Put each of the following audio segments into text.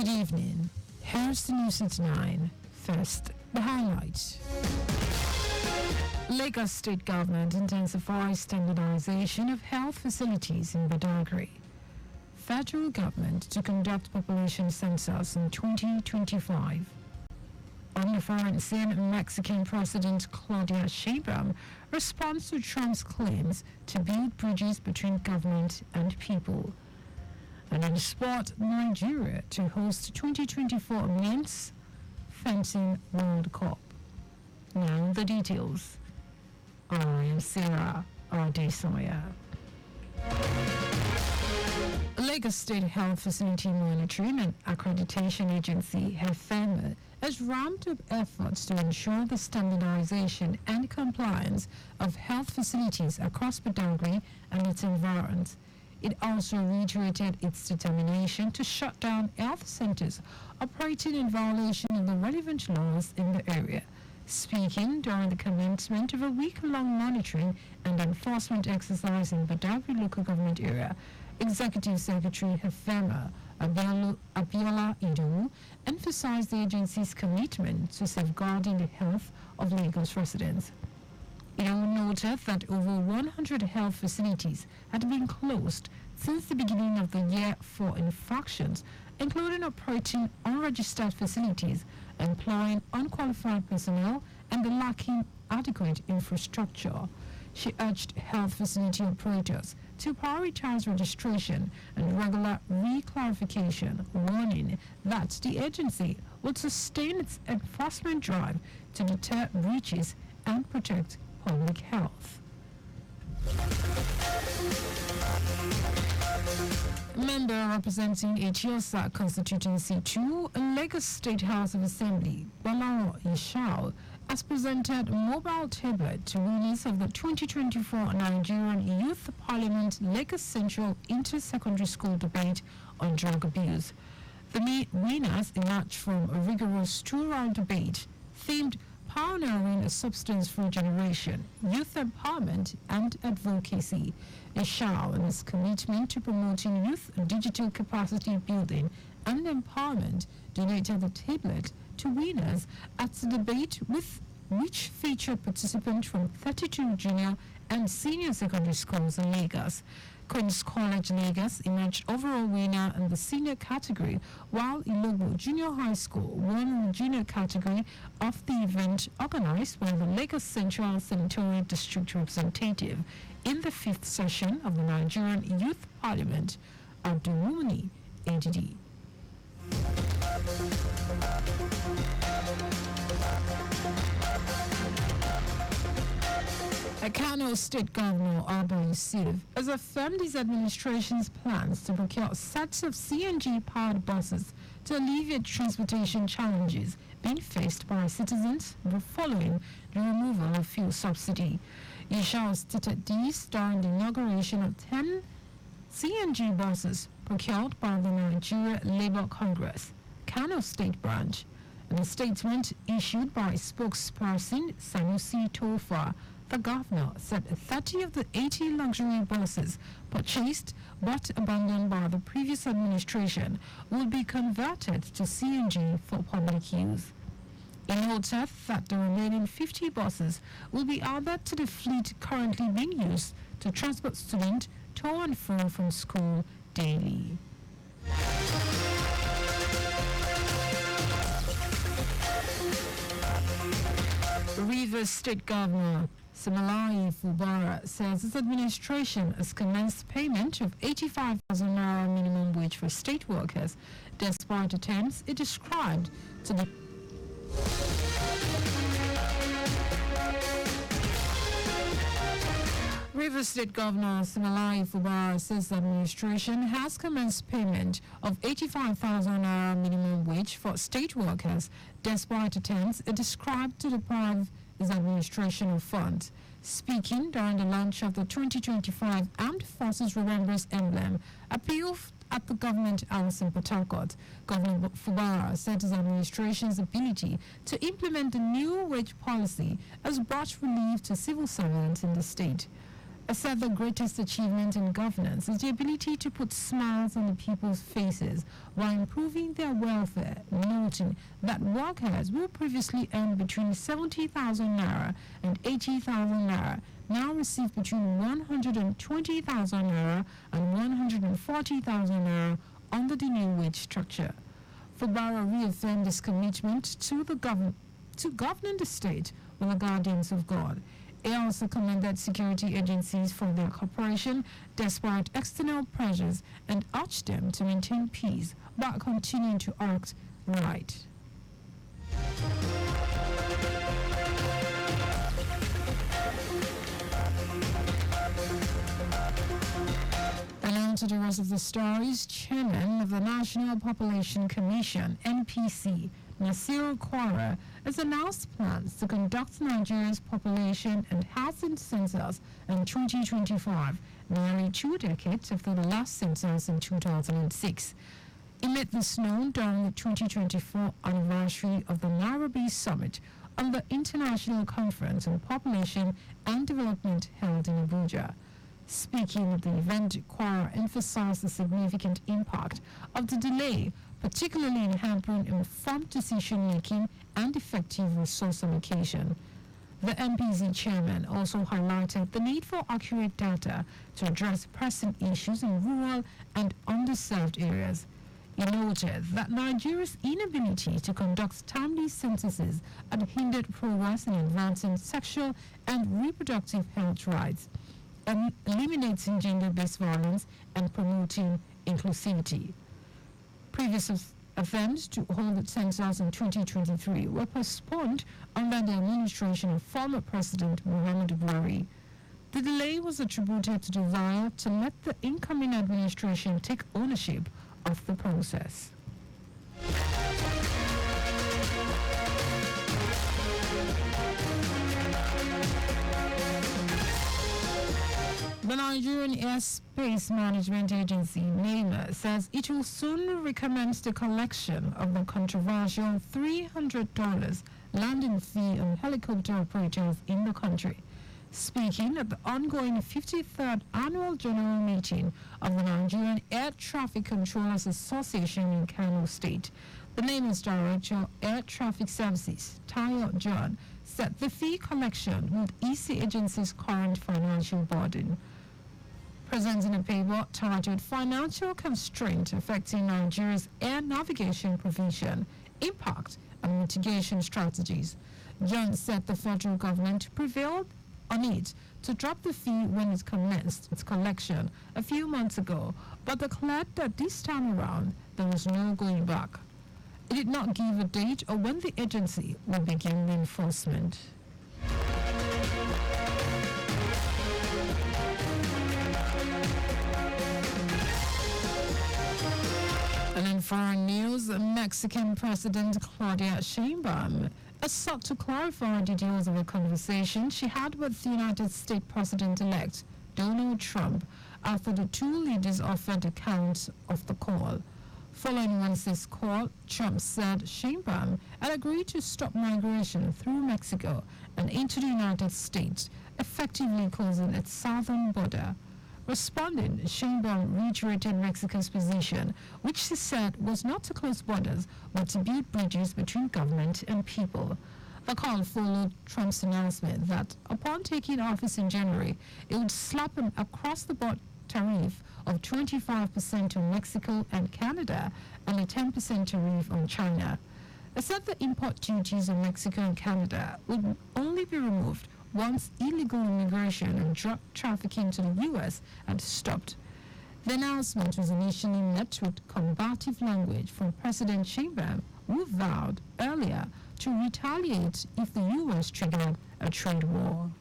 Good evening. Here's the news at 9. First, the highlights. Lagos State Government intensifies standardization of health facilities in Badagry. Federal Government to conduct population census in 2025. On the foreign scene, Mexican President Claudia Sheinbaum responds to Trump's claims to build bridges between government and people. And in sport, Nigeria to host 2024 Men's Fencing World Cup. Now the details. I am Sarah Adesanya. Lagos State Health Facility Monitoring and Accreditation Agency (HFEMA) has ramped up efforts to ensure the standardization and compliance of health facilities across Badagry and its environs. It also reiterated its determination to shut down health centers operating in violation of the relevant laws in the area. Speaking during the commencement of a week-long monitoring and enforcement exercise in Badagry local government area, Executive Secretary HFEMA Abiola Idowu emphasized the agency's commitment to safeguarding the health of Lagos residents. Idowu noted that over 100 health facilities had been closed since the beginning of the year for infractions, including operating unregistered facilities, employing unqualified personnel, and the lacking adequate infrastructure. She urged health facility operators to prioritize registration and regular re-clarification, warning that the agency would sustain its enforcement drive to deter breaches and protect public health. Member representing Etiosa Constituency 2, Lagos State House of Assembly, Balaro Ishao, has presented a mobile tablet to winners of the 2024 Nigerian Youth Parliament Lagos Central Inter-Secondary School debate on drug abuse. The winners emerged from a rigorous two-round debate themed Pioneering a Substance-Free Generation, Youth Empowerment and Advocacy. Ishao and his commitment to promoting youth digital capacity building and empowerment donated the tablet to winners at the debate, which featured participants from 32 junior and senior secondary schools in Lagos. Queen's College Lagos emerged overall winner in the senior category, while Ilobo Junior High School won in the junior category of the event organized by the Lagos Central Senatorial District Representative in the 5th session of the Nigerian Youth Parliament, Abdulmumini ADD. Kano State Governor Abba Yusuf has affirmed his administration's plans to procure sets of CNG-powered buses to alleviate transportation challenges being faced by citizens following the removal of fuel subsidy. Ishao stated this during the inauguration of 10 CNG buses procured by the Nigeria Labour Congress, Kano State Branch. In a statement issued by spokesperson Sanusi Tofa, the governor said 30 of the 80 luxury buses purchased but abandoned by the previous administration will be converted to CNG for public use. He noted that the remaining 50 buses will be added to the fleet currently being used to transport students to and from school daily. Rivers State Governor Simalai Fubara says his administration has commenced payment of 85,000 naira minimum wage for state workers, despite attempts it described to the Rivers State Governor Simalai Fubara says the administration has commenced payment of 85,000 naira minimum wage for state workers, despite attempts it described to deprive his administration of funds. Speaking during the launch of the 2025 Armed Forces Remembrance Emblem, appeal at the government house in Port Harcourt, Governor Fubara said his administration's ability to implement the new wage policy has brought relief to civil servants in the state. said the greatest achievement in governance is the ability to put smiles on the people's faces while improving their welfare, noting that workers who previously earned between 70,000 naira and 80,000 naira now receive between 120,000 naira and 140,000 naira under the new wage structure. Fubara reaffirmed his commitment to governing the state with the guardians of God. He also commended security agencies for their cooperation despite external pressures and urged them to maintain peace while continuing to act right. And on to the rest of the stories. Chairman of the National Population Commission, NPC, Nasir Kwara, has announced plans to conduct Nigeria's population and housing census in 2025, nearly 2 decades after the last census in 2006. He made this known during the 2024 anniversary of the Nairobi Summit on the International Conference on Population and Development held in Abuja. Speaking at the event, Kwara emphasized the significant impact of the delay, particularly in hampering informed decision-making and effective resource allocation. The MPC chairman also highlighted the need for accurate data to address pressing issues in rural and underserved areas. He noted that Nigeria's inability to conduct timely censuses had hindered progress in advancing sexual and reproductive health rights, and eliminating gender-based violence and promoting inclusivity. Previous attempts to hold the census in 2023 were postponed under the administration of former President Muhammadu Buhari. The delay was attributed to the desire to let the incoming administration take ownership of the process. The Nigerian Airspace Management Agency, NAMA, says it will soon recommence the collection of the controversial $300 landing fee on helicopter operators in the country. Speaking at the ongoing 53rd Annual General Meeting of the Nigerian Air Traffic Controllers Association in Kano State, the NAMA's Director of Air Traffic Services, Tayo John, said the fee collection would ease the agency's current financial burden. Presenting a paper titled Financial Constraint Affecting Nigeria's Air Navigation Provision, Impact and Mitigation Strategies, John said the federal government prevailed on it to drop the fee when it commenced its collection a few months ago, but declared that this time around there was no going back. It did not give a date or when the agency will begin the enforcement. And in foreign news, Mexican President Claudia Sheinbaum has sought to clarify details of a conversation she had with the United States President-elect Donald Trump after the two leaders offered accounts of the call. Following Wednesday's call, Trump said Sheinbaum had agreed to stop migration through Mexico and into the United States, effectively closing its southern border. Responding, Sheinbaum reiterated Mexico's position, which she said was not to close borders, but to build bridges between government and people. The call followed Trump's announcement that, upon taking office in January, it would slap an across-the-board tariff of 25% on Mexico and Canada and a 10% tariff on China. It said the import duties on Mexico and Canada would only be removed once illegal immigration and drug trafficking to the U.S. had stopped. The announcement was initially met with combative language from President Sheinbaum, who vowed earlier to retaliate if the U.S. triggered a trade war.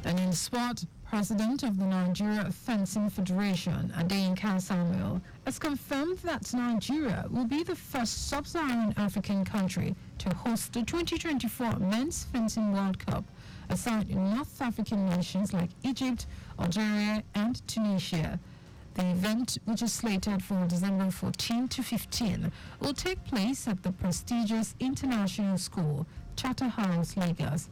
And in sport, President of the Nigeria Fencing Federation, Adesanya Samuel, has confirmed that Nigeria will be the first sub-Saharan African country to host the 2024 Men's Fencing World Cup, aside North African nations like Egypt, Algeria, and Tunisia. The event, which is slated for December 14 to 15, will take place at the prestigious International School, Charterhouse, Lagos.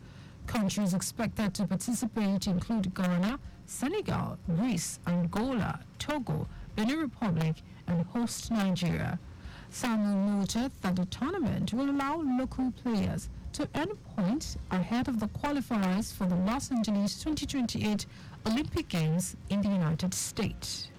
Countries expected to participate include Ghana, Senegal, Greece, Angola, Togo, Benin Republic, and host Nigeria. Samuel noted that the tournament will allow local players to earn points ahead of the qualifiers for the Los Angeles 2028 Olympic Games in the United States.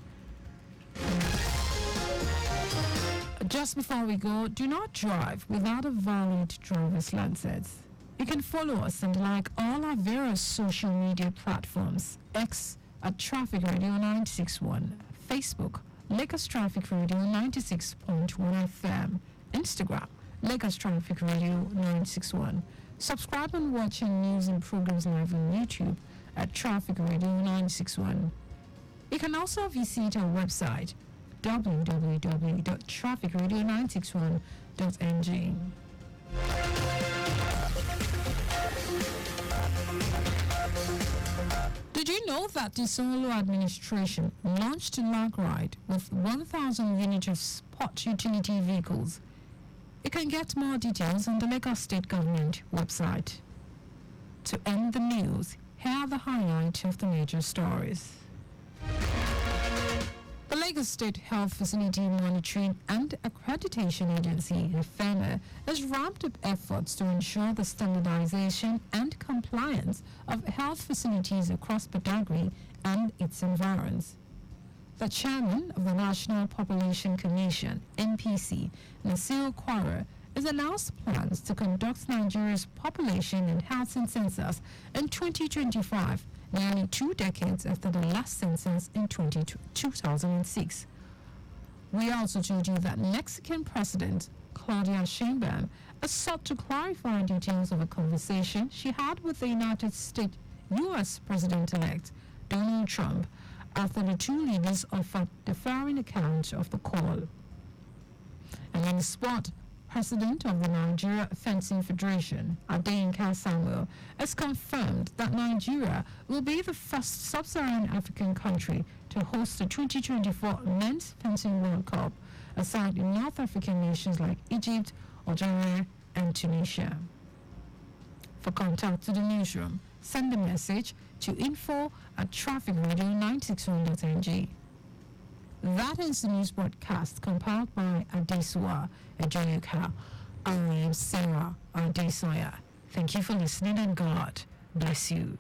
Just before we go, do not drive without a valid driver's license. You can follow us and like all our various social media platforms. X at Traffic Radio 961, Facebook Lagos Traffic Radio 96.1 FM, Instagram Lagos Traffic Radio 961. Subscribe and watch our news and programs live on YouTube at Traffic Radio 961. You can also visit our website www.trafficradio961.ng. Did you know that the Solo administration launched a lag ride with 1,000 units of sport utility vehicles? You can get more details on the Lagos State Government website. To end the news, here are the highlights of the major stories. The Lagos State Health Facility Monitoring and Accreditation Agency, FEMA, has ramped up efforts to ensure the standardization and compliance of health facilities across Badagry and its environs. The chairman of the National Population Commission, NPC, Nasir Kwara, has announced plans to conduct Nigeria's population and housing census in 2025, nearly 2 decades after the last census in 2006. We also told you that Mexican President Claudia Sheinbaum has sought to clarify details of a conversation she had with the United States U.S. President-elect Donald Trump after the two leaders offered differing accounts of the call. And in sport, President of the Nigeria Fencing Federation, Adesanya Samuel, has confirmed that Nigeria will be the first sub-Saharan African country to host the 2024 Men's Fencing World Cup, aside North African nations like Egypt, Algeria, and Tunisia. For contact to the newsroom, send a message to info@trafficradio961.ng. That is the news broadcast compiled by Adesanya Ejoyuka. I am Sarah Adesanya. Thank you for listening and God bless you.